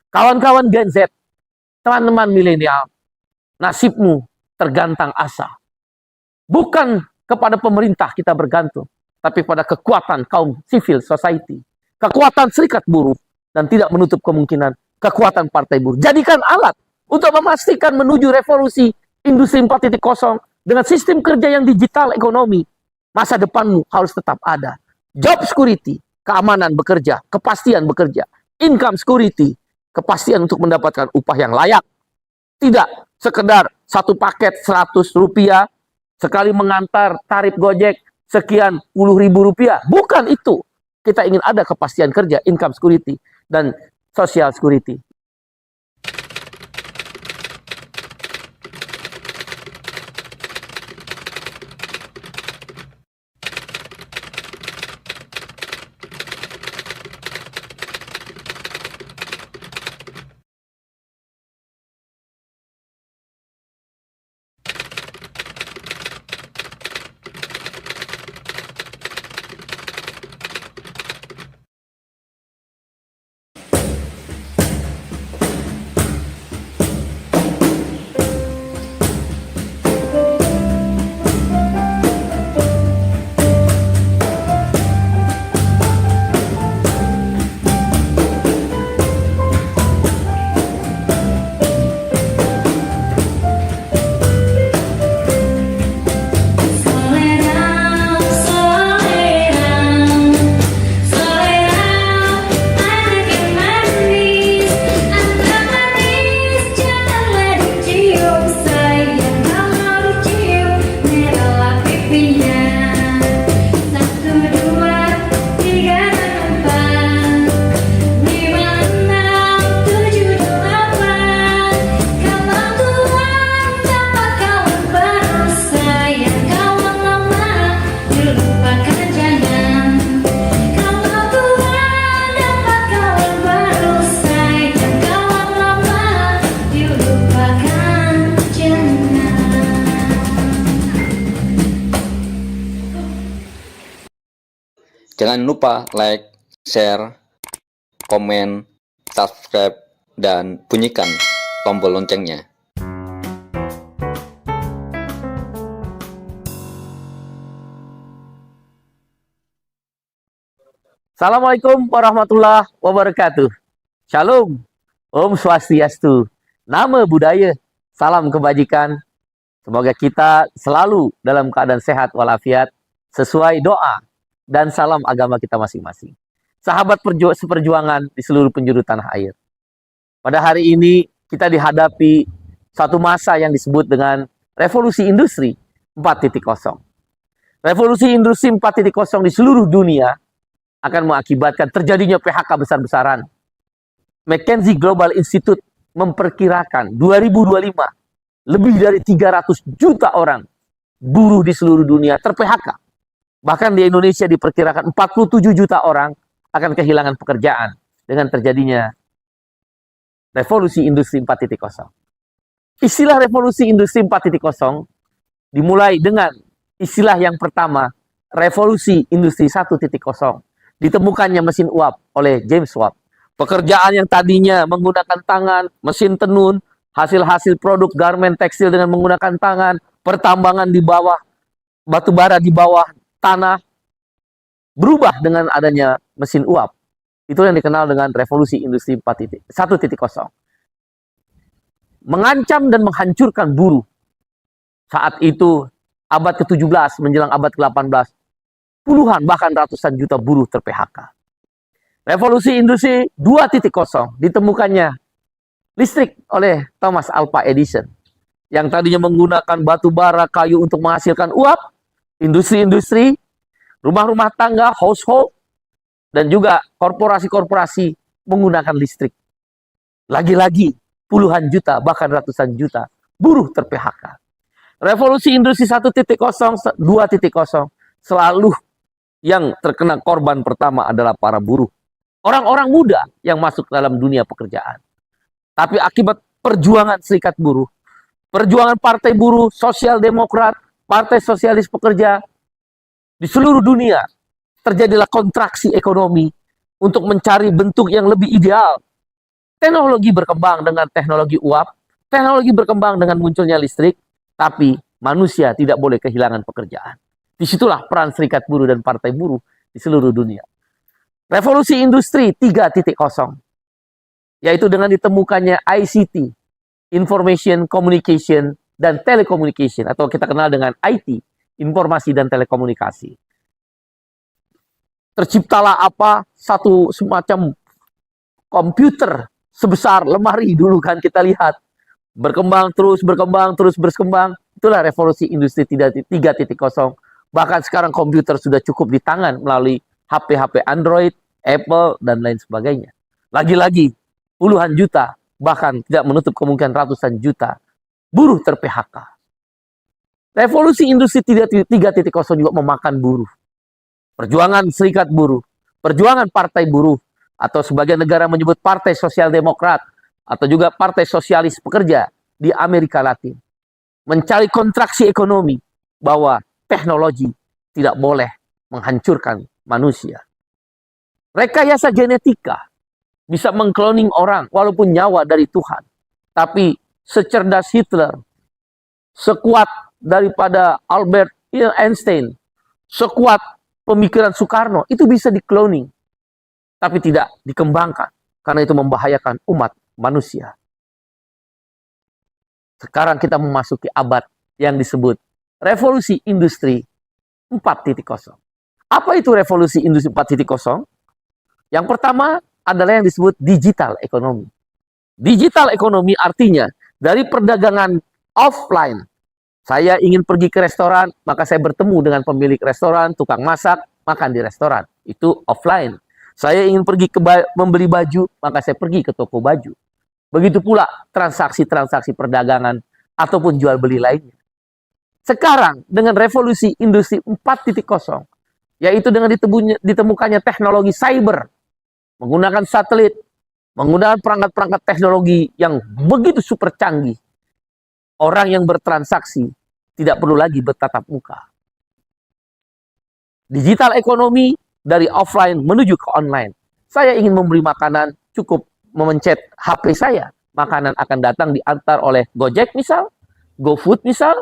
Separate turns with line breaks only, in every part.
Kawan-kawan Gen Z, teman-teman milenial, nasibmu tergantang asa. Bukan kepada pemerintah kita bergantung, tapi pada kekuatan kaum civil society, kekuatan serikat buruh, dan tidak menutup kemungkinan kekuatan partai buruh. Jadikan alat untuk memastikan menuju revolusi industri 4.0 dengan sistem kerja yang digital ekonomi. Masa depanmu harus tetap ada. Job security, keamanan bekerja, kepastian bekerja. Income security, kepastian untuk mendapatkan upah yang layak. Tidak sekedar satu paket 100 rupiah, sekali mengantar tarif Gojek sekian puluh ribu rupiah. Bukan itu. Kita ingin ada kepastian kerja, income security, dan social security.
Jangan lupa like, share, komen, subscribe, dan bunyikan tombol loncengnya.
Assalamualaikum warahmatullahi wabarakatuh. Shalom, Om Swastiastu, Namo Buddhaya, salam kebajikan. Semoga kita selalu dalam keadaan sehat walafiat, sesuai doa dan salam agama kita masing-masing. Sahabat seperjuangan di seluruh penjuru tanah air. Pada hari ini kita dihadapi satu masa yang disebut dengan revolusi industri 4.0. Revolusi industri 4.0 di seluruh dunia akan mengakibatkan terjadinya PHK besar-besaran. McKinsey Global Institute memperkirakan 2025 lebih dari 300 juta orang buruh di seluruh dunia ter-PHK. Bahkan di Indonesia diperkirakan 47 juta orang akan kehilangan pekerjaan dengan terjadinya revolusi industri 4.0. Istilah revolusi industri 4.0 dimulai dengan istilah yang pertama, revolusi industri 1.0. Ditemukannya mesin uap oleh James Watt. Pekerjaan yang tadinya menggunakan tangan, mesin tenun, hasil-hasil produk garmen tekstil dengan menggunakan tangan, pertambangan di bawah, batu bara di bawah tanah, berubah dengan adanya mesin uap. Itu yang dikenal dengan revolusi industri 1.0. Mengancam dan menghancurkan buruh. Saat itu, abad ke-17 menjelang abad ke-18, puluhan bahkan ratusan juta buruh ter-PHK. Revolusi industri 2.0 ditemukannya listrik oleh Thomas Alva Edison. Yang tadinya menggunakan batu bara, kayu untuk menghasilkan uap, industri-industri, rumah-rumah tangga, household, dan juga korporasi-korporasi menggunakan listrik. Lagi-lagi puluhan juta, bahkan ratusan juta buruh ter-PHK. Revolusi industri 1.0, 2.0, selalu yang terkena korban pertama adalah para buruh. Orang-orang muda yang masuk dalam dunia pekerjaan. Tapi akibat perjuangan serikat buruh, perjuangan partai buruh, sosial demokrat, Partai Sosialis Pekerja, di seluruh dunia terjadilah kontraksi ekonomi untuk mencari bentuk yang lebih ideal Teknologi berkembang dengan teknologi uap, teknologi berkembang dengan munculnya listrik, tapi manusia tidak boleh kehilangan pekerjaan. Disitulah peran serikat buruh dan partai buruh di seluruh dunia. Revolusi industri 3.0, yaitu dengan ditemukannya ICT, Information Communication dan Telecommunication, atau kita kenal dengan IT, Informasi dan Telekomunikasi. Terciptalah satu semacam komputer sebesar lemari dulu kan kita lihat. Berkembang terus, berkembang. Itulah revolusi industri 3.0. Bahkan sekarang komputer sudah cukup di tangan melalui HP-HP Android, Apple, dan lain sebagainya. Lagi-lagi, puluhan juta, bahkan tidak menutup kemungkinan ratusan juta buruh ter-PHK. Revolusi industri 3.0 juga memakan buruh. Perjuangan serikat buruh, perjuangan partai buruh, atau sebagian negara menyebut Partai Sosial Demokrat, atau juga Partai Sosialis Pekerja di Amerika Latin, mencari kontraksi ekonomi bahwa teknologi tidak boleh menghancurkan manusia. Rekayasa genetika bisa mengkloning orang walaupun nyawa dari Tuhan. Tapi secerdas Hitler, sekuat daripada Albert Einstein, sekuat pemikiran Soekarno, itu bisa dikloning. Tapi tidak dikembangkan. Karena itu membahayakan umat manusia. Sekarang kita memasuki abad yang disebut revolusi industri 4.0. Apa itu revolusi industri 4.0? Yang pertama adalah yang disebut digital ekonomi. Digital ekonomi artinya dari perdagangan offline. Saya ingin pergi ke restoran, maka saya bertemu dengan pemilik restoran, tukang masak, makan di restoran. Itu offline. Saya ingin pergi membeli baju, maka saya pergi ke toko baju. Begitu pula transaksi-transaksi perdagangan ataupun jual beli lainnya. Sekarang dengan revolusi industri 4.0, yaitu dengan ditemukannya teknologi cyber, menggunakan satelit, menggunakan perangkat-perangkat teknologi yang begitu super canggih, orang yang bertransaksi tidak perlu lagi bertatap muka. Digital ekonomi dari offline menuju ke online. Saya ingin membeli makanan, cukup memencet HP saya. Makanan akan datang diantar oleh Gojek misal, GoFood misal,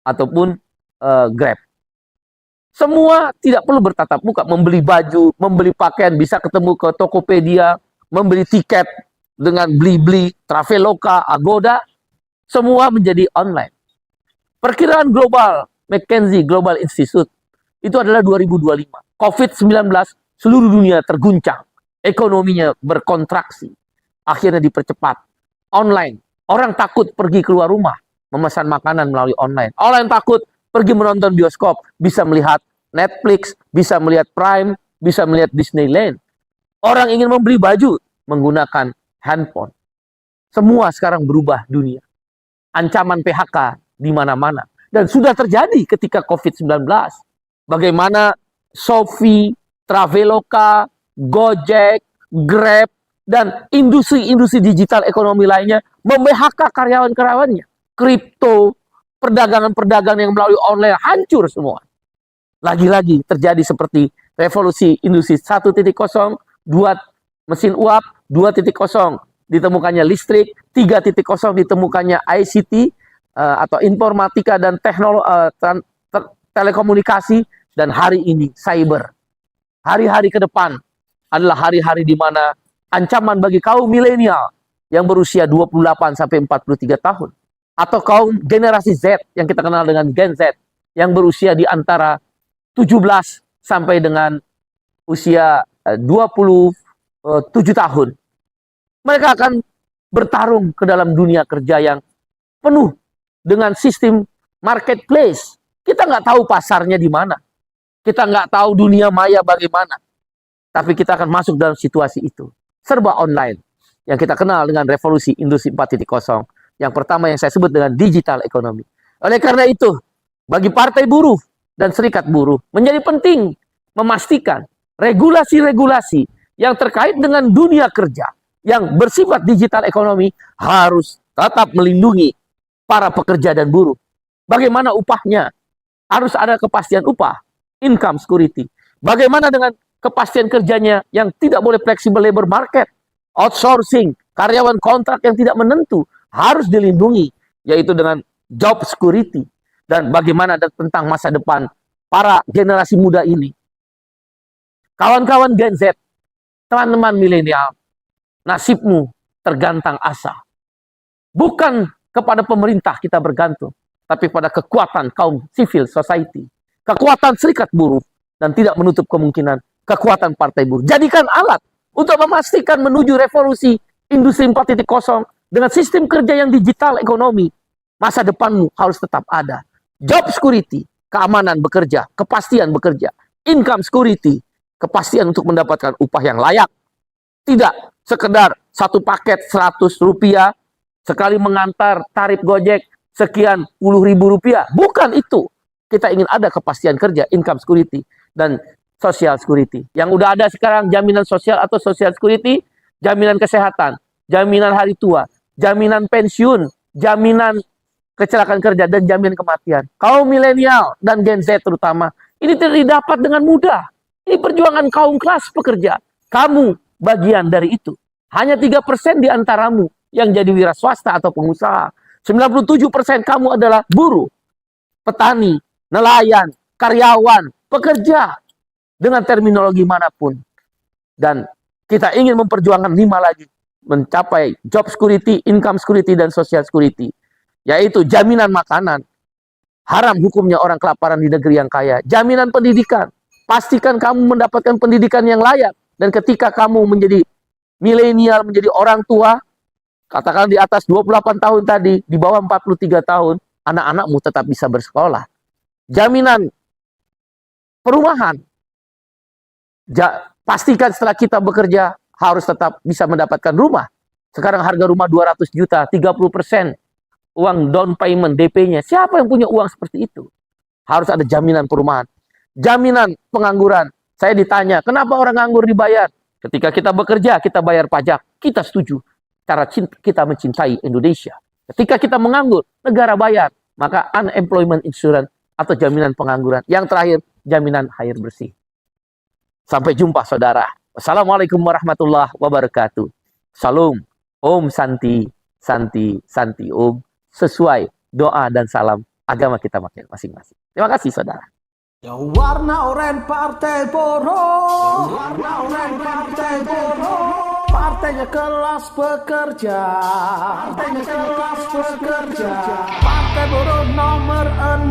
ataupun Grab. Semua tidak perlu bertatap muka. Membeli baju, membeli pakaian, bisa ketemu ke Tokopedia, membeli tiket dengan Blibli, Traveloka, Agoda. Semua menjadi online. Perkiraan global, McKinsey Global Institute, itu adalah 2025. COVID-19 seluruh dunia terguncang. Ekonominya berkontraksi. Akhirnya dipercepat. Online. Orang takut pergi keluar rumah. Memesan makanan melalui online. Orang takut pergi menonton bioskop. Bisa melihat Netflix. Bisa melihat Prime. Bisa melihat Disneyland. Orang ingin membeli baju. Menggunakan handphone. Semua sekarang berubah dunia. Ancaman PHK di mana-mana. Dan sudah terjadi ketika COVID-19. Bagaimana Shopee, Traveloka, Gojek, Grab, dan industri-industri digital ekonomi lainnya mem-PHK karyawan-karyawannya. Kripto, perdagangan-perdagangan yang melalui online hancur semua. Lagi-lagi terjadi seperti revolusi industri 1.0, 2 mesin uap, 2.0 ditemukannya listrik, 3.0 ditemukannya ICT atau informatika dan telekomunikasi, dan hari ini cyber. Hari-hari ke depan adalah hari-hari di mana ancaman bagi kaum milenial yang berusia 28 sampai 43 tahun atau kaum generasi Z yang kita kenal dengan Gen Z yang berusia di antara 17 sampai dengan usia 27 tahun. Mereka akan bertarung ke dalam dunia kerja yang penuh dengan sistem marketplace. Kita nggak tahu pasarnya di mana. Kita nggak tahu dunia maya bagaimana. Tapi kita akan masuk dalam situasi itu. Serba online. Yang kita kenal dengan revolusi industri 4.0. Yang pertama yang saya sebut dengan digital ekonomi. Oleh karena itu, bagi partai buruh dan serikat buruh, menjadi penting memastikan regulasi-regulasi yang terkait dengan dunia kerja yang bersifat digital ekonomi harus tetap melindungi para pekerja dan buruh. Bagaimana upahnya? Harus ada kepastian upah, income security. Bagaimana dengan kepastian kerjanya yang tidak boleh flexible labor market, outsourcing, Karyawan kontrak yang tidak menentu harus dilindungi, yaitu dengan job security. Dan bagaimana tentang masa depan para generasi muda ini. Kawan-kawan Gen Z, teman-teman milenial, nasibmu tergantang asa. Bukan kepada pemerintah kita bergantung, tapi pada kekuatan kaum civil society, kekuatan serikat buruh, dan tidak menutup kemungkinan kekuatan partai buruh. Jadikan alat untuk memastikan menuju revolusi industri 4.0 dengan sistem kerja yang digital ekonomi. Masa depanmu harus tetap ada. Job security, keamanan bekerja, kepastian bekerja. Income security, kepastian untuk mendapatkan upah yang layak. Tidak sekedar satu paket 100 rupiah, sekali mengantar tarif Gojek sekian puluh ribu rupiah. Bukan itu. Kita ingin ada kepastian kerja, income security, dan social security. Yang udah ada sekarang jaminan sosial atau social security, jaminan kesehatan, jaminan hari tua, jaminan pensiun, jaminan kecelakaan kerja, dan jaminan kematian. Kaum milenial dan Gen Z terutama, ini tidak didapat dengan mudah. Ini perjuangan kaum kelas pekerja. Kamu bagian dari itu. Hanya 3% di antaramu yang jadi wira swasta atau pengusaha. 97% kamu adalah buruh, petani, nelayan, karyawan, pekerja. Dengan terminologi manapun. Dan kita ingin memperjuangkan 5 lagi. Mencapai job security, income security, dan social security. Yaitu jaminan makanan. Haram hukumnya orang kelaparan di negeri yang kaya. Jaminan pendidikan. Pastikan kamu mendapatkan pendidikan yang layak. Dan ketika kamu menjadi milenial, menjadi orang tua, katakan di atas 28 tahun tadi, di bawah 43 tahun, anak-anakmu tetap bisa bersekolah. Jaminan perumahan. Pastikan setelah kita bekerja, harus tetap bisa mendapatkan rumah. Sekarang harga rumah 200 juta, 30% uang down payment, DP-nya. Siapa yang punya uang seperti itu? Harus ada jaminan perumahan. Jaminan pengangguran. Saya ditanya, kenapa orang nganggur dibayar? Ketika kita bekerja, kita bayar pajak. Kita setuju. Cara kita mencintai Indonesia. Ketika kita menganggur, negara bayar. Maka unemployment insurance atau jaminan pengangguran. Yang terakhir, jaminan air bersih. Sampai jumpa saudara. Wassalamualaikum warahmatullahi wabarakatuh. Salam. Om Santi, Santi, Santi Om. Sesuai doa dan salam agama kita masing-masing. Terima kasih saudara.
Ya warna oranye partai buruh, warna oranye partai buruh, partainya kelas pekerja, partainya kelas pekerja, partai buruh nomor 6.